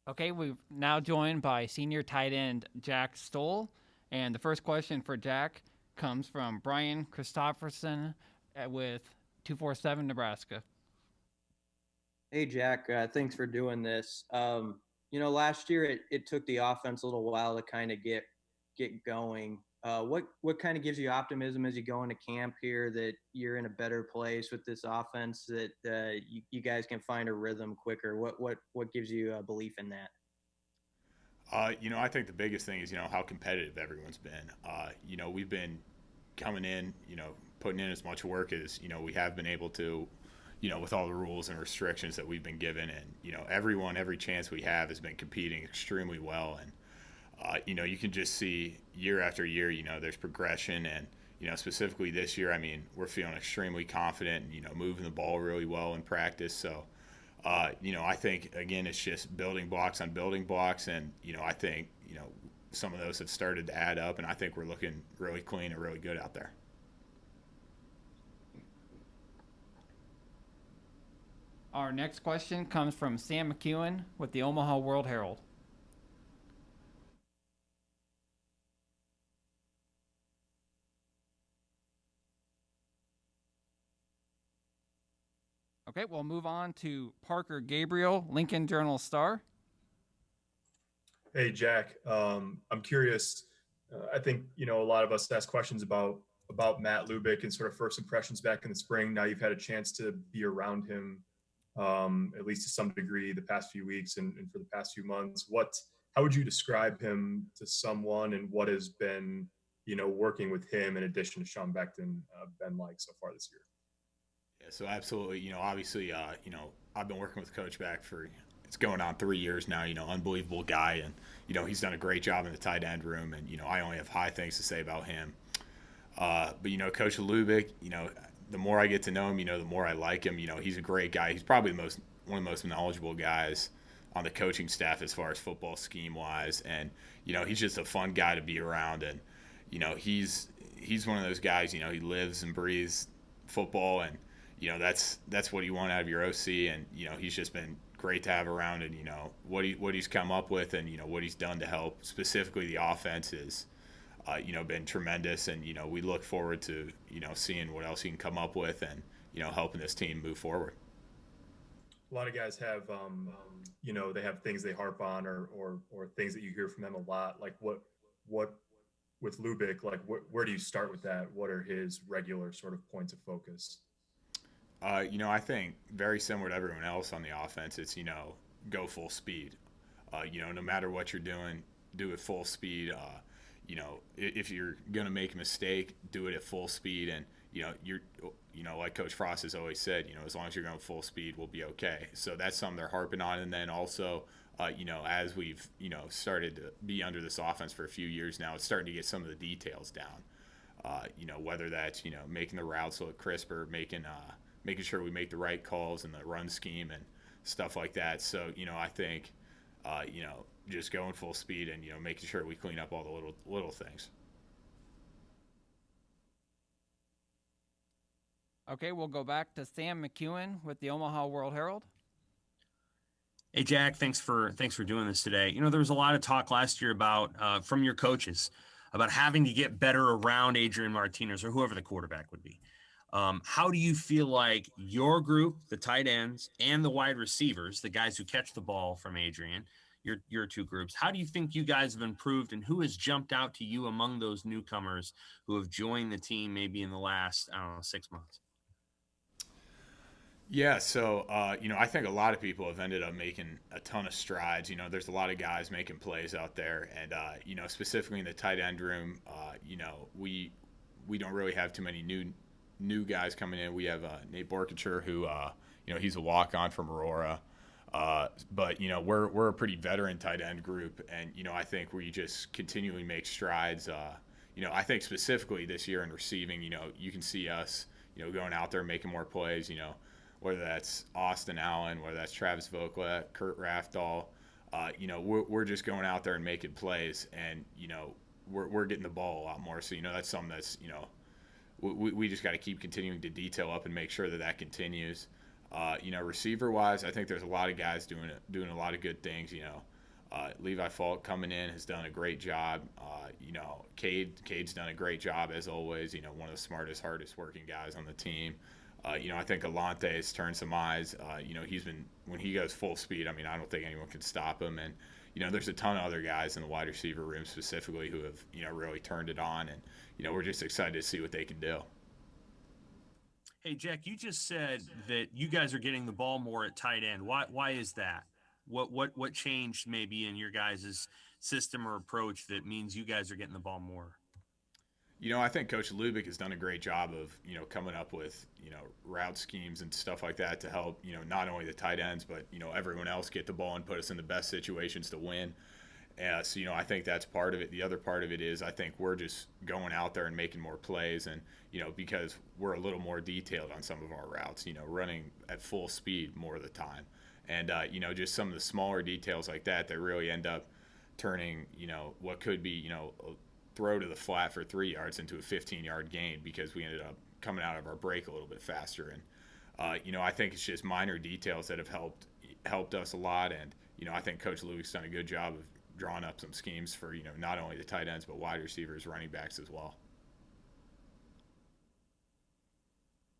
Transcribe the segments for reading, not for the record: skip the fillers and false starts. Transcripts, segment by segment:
Okay, we've now joined by senior tight end Jack Stoll. And the first question for Jack comes from Brian Christopherson with 247 Nebraska. Hey Jack, thanks for doing this. Last year it took the offense a little while to kind of get going. What kind of gives you optimism as you go into camp here that you're in a better place with this offense that you guys can find a rhythm quicker? What gives you belief in that? I think the biggest thing is, how competitive everyone's been. We've been coming in, putting in as much work as, we have been able to, with all the rules and restrictions that we've been given. And, everyone, every chance we have has been competing extremely well. And, you can just see year after year, there's progression. And, specifically this year, I mean, we're feeling extremely confident and, moving the ball really well in practice. So, I think again it's just building blocks on building blocks, and I think some of those have started to add up, and I think we're looking really clean and really good out there. Our next question comes from Sam McEwen with the Omaha World Herald. Okay, we'll move on to Parker Gabriel, Lincoln Journal Star. Hey Jack, I'm curious. I think a lot of us ask questions about Matt Lubick and sort of first impressions back in the spring. Now you've had a chance to be around him, at least to some degree, the past few weeks and for the past few months. How would you describe him to someone, and what has been working with him in addition to Sean Beckton been like so far this year? Yeah, so absolutely, obviously, I've been working with Coach Beck for it's going on 3 years now. Unbelievable guy, and he's done a great job in the tight end room, and I only have high things to say about him. But Coach Lubick, the more I get to know him, the more I like him. He's a great guy. He's probably one of the most knowledgeable guys on the coaching staff as far as football scheme wise, and he's just a fun guy to be around, and he's one of those guys. He lives and breathes football, and that's what you want out of your OC, and he's just been great to have around, and what he's come up with, and what he's done to help specifically the offense is been tremendous, and we look forward to seeing what else he can come up with, and helping this team move forward. A lot of guys have they have things they harp on, or things that you hear from them a lot. Like what with Lubick, like where do you start with that? What are his regular sort of points of focus? I think very similar to everyone else on the offense, it's go full speed. No matter what you're doing, do it full speed. If you're gonna make a mistake, do it at full speed, and you're like Coach Frost has always said, as long as you're going full speed, we'll be okay. So that's something they're harping on, and then also, as we've started to be under this offense for a few years now, it's starting to get some of the details down. Whether that's making the routes look crisper, making sure we make the right calls in the run scheme and stuff like that. So I think just going full speed, and making sure we clean up all the little things. Okay, we'll go back to Sam McEwen with the Omaha World Herald. Hey Jack, thanks for doing this today. There was a lot of talk last year about from your coaches about having to get better around Adrian Martinez or whoever the quarterback would be. How do you feel like your group, the tight ends and the wide receivers, the guys who catch the ball from Adrian, your two groups, how do you think you guys have improved, and who has jumped out to you among those newcomers who have joined the team maybe in the last, 6 months? Yeah, so I think a lot of people have ended up making a ton of strides. There's a lot of guys making plays out there, and specifically in the tight end room, we don't really have too many new guys coming in. We have Nate Borkature, who he's a walk on from Aurora, but we're a pretty veteran tight end group, and I think we just continually make strides. I think specifically this year in receiving, you can see us going out there making more plays. Whether that's Austin Allen, whether that's Travis Vogla, Kurt Rafdahl, we're just going out there and making plays, and we're getting the ball a lot more. So that's something that's we just got to keep continuing to detail up and make sure that continues. Receiver wise, I think there's a lot of guys doing a lot of good things. Levi Falk coming in has done a great job. Cade's done a great job as always. One of the smartest, hardest working guys on the team. I think Alante has turned some eyes. When he goes full speed, I don't think anyone can stop him. And, there's a ton of other guys in the wide receiver room specifically who have, really turned it on. And, we're just excited to see what they can do. Hey, Jack, you just said that you guys are getting the ball more at tight end. Why is that? What changed maybe in your guys' system or approach that means you guys are getting the ball more? I think Coach Lubick has done a great job of, coming up with, route schemes and stuff like that to help, not only the tight ends, but, everyone else get the ball and put us in the best situations to win. So, I think that's part of it. The other part of it is I think we're just going out there and making more plays and, because we're a little more detailed on some of our routes, running at full speed more of the time. And, just some of the smaller details like that really end up turning, what could be, a throw to the flat for 3 yards into a 15-yard gain because we ended up coming out of our break a little bit faster. And, I think it's just minor details that have helped us a lot. And, I think Coach Louis done a good job of drawing up some schemes for, not only the tight ends, but wide receivers, running backs as well.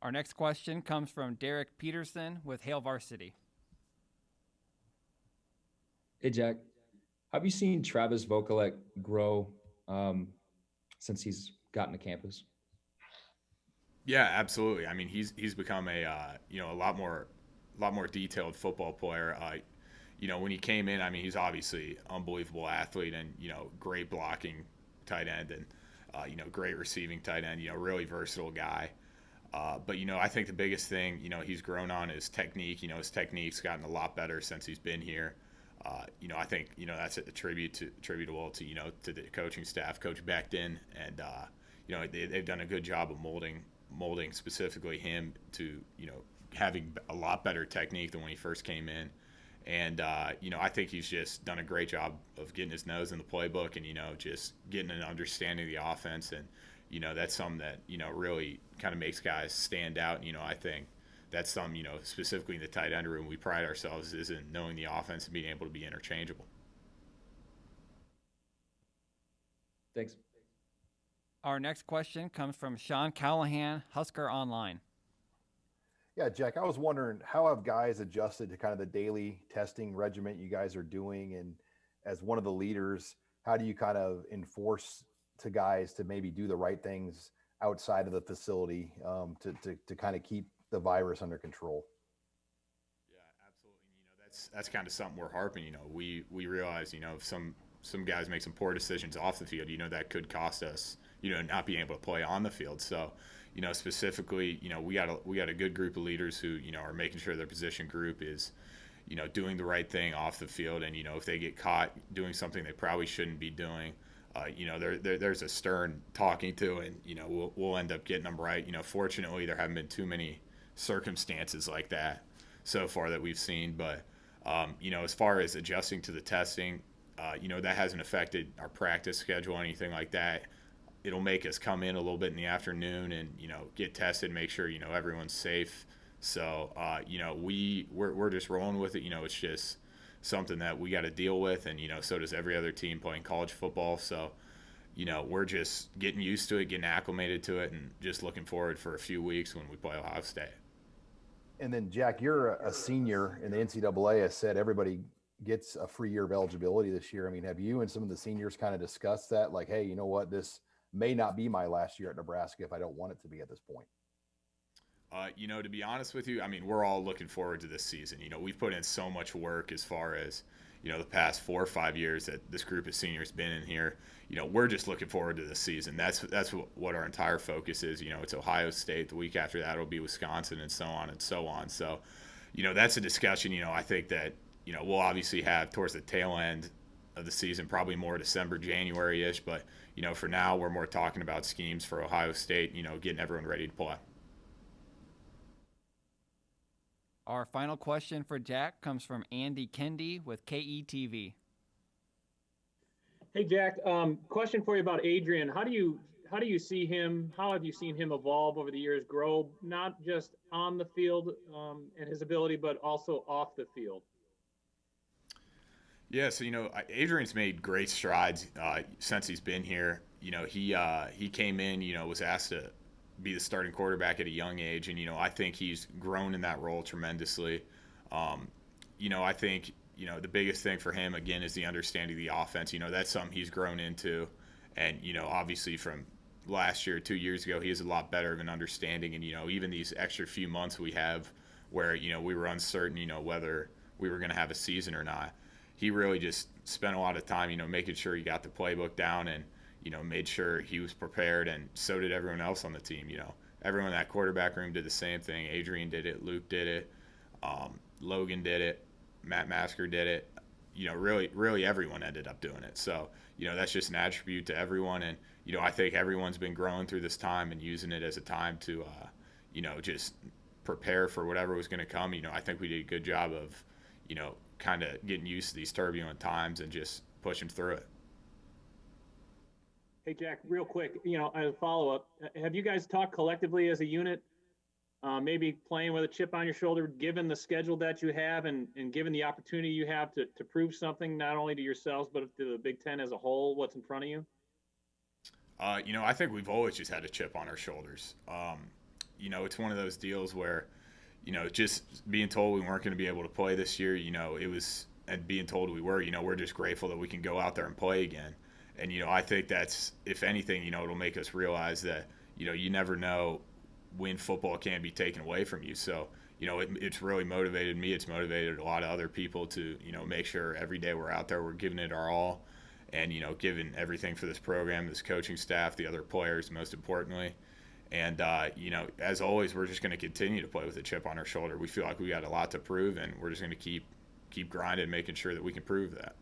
Our next question comes from Derek Peterson with Hale Varsity. Hey, Jack. Have you seen Travis Vokalek grow since he's gotten to campus? Yeah, absolutely. He's become a lot more detailed football player. When he came in, he's obviously unbelievable athlete and great blocking tight end and great receiving tight end. Really versatile guy. But I think the biggest thing he's grown on is technique. His technique's gotten a lot better since he's been here. I think that's attributable to the coaching staff, Coach Becton, and they've done a good job of molding specifically him to having a lot better technique than when he first came in. And I think he's just done a great job of getting his nose in the playbook and just getting an understanding of the offense. And that's something that really kind of makes guys stand out. I think that's something, specifically in the tight end room, we pride ourselves is in knowing the offense and being able to be interchangeable. Thanks. Our next question comes from Sean Callahan, Husker Online. Yeah, Jack, I was wondering, how have guys adjusted to kind of the daily testing regimen you guys are doing? And as one of the leaders, how do you kind of enforce to guys to maybe do the right things outside of the facility to kind of keep the virus under control? Yeah, absolutely. That's kind of something we're harping. We realize if some guys make some poor decisions off the field, that could cost us not being able to play on the field. So specifically we got a good group of leaders who are making sure their position group is doing the right thing off the field. And if they get caught doing something they probably shouldn't be doing, there's a stern talking to, and we'll end up getting them right. Fortunately there haven't been too many circumstances like that so far that we've seen, but as far as adjusting to the testing, that hasn't affected our practice schedule or anything like that. It'll make us come in a little bit in the afternoon and get tested, make sure everyone's safe. So we're just rolling with it. It's just something that we got to deal with, and so does every other team playing college football. So we're just getting used to it, getting acclimated to it, and just looking forward for a few weeks when we play Ohio State. And then, Jack, you're a senior, and the NCAA has said everybody gets a free year of eligibility this year. Have you and some of the seniors kind of discussed that? Like, hey, you know what? This may not be my last year at Nebraska if I don't want it to be at this point. To be honest with you, we're all looking forward to this season. We've put in so much work as far as, the past 4 or 5 years that this group of seniors been in here. We're just looking forward to this season. That's what our entire focus is. It's Ohio State. The week after that will be Wisconsin, and so on and so on. So, that's a discussion, I think that, we'll obviously have towards the tail end of the season, probably more December, January-ish. But, for now, we're more talking about schemes for Ohio State, getting everyone ready to play. Our final question for Jack comes from Andy Kendi with KETV. Hey, Jack, question for you about Adrian. How do you how do you see him? How have you seen him evolve over the years, grow not just on the field and his ability, but also off the field? Yeah, so Adrian's made great strides since he's been here. He came in, was asked to be the starting quarterback at a young age, and I think he's grown in that role tremendously. I think the biggest thing for him again is the understanding of the offense. That's something he's grown into, and obviously from last year, 2 years ago, he has a lot better of an understanding. And even these extra few months we have where we were uncertain, whether we were going to have a season or not. He really just spent a lot of time, making sure he got the playbook down and, made sure he was prepared, and so did everyone else on the team. Everyone in that quarterback room did the same thing. Adrian did it, Luke did it, Logan did it, Matt Masker did it. Really everyone ended up doing it. So, that's just an attribute to everyone. And, I think everyone's been growing through this time and using it as a time to, just prepare for whatever was going to come. I think we did a good job of, kind of getting used to these turbulent times and just pushing through it. Hey, Jack, real quick, as a follow-up, have you guys talked collectively as a unit, maybe playing with a chip on your shoulder, given the schedule that you have and given the opportunity you have to prove something not only to yourselves but to the Big Ten as a whole, what's in front of you? I think we've always just had a chip on our shoulders. It's one of those deals where, just being told we weren't going to be able to play this year, it was, and being told we were, we're just grateful that we can go out there and play again. And, I think that's, if anything, it'll make us realize that, you never know when football can be taken away from you. So, it's really motivated me. It's motivated a lot of other people to, make sure every day we're out there, we're giving it our all and, giving everything for this program, this coaching staff, the other players, most importantly. And, as always, we're just going to continue to play with a chip on our shoulder. We feel like we got a lot to prove, and we're just going to keep grinding, making sure that we can prove that.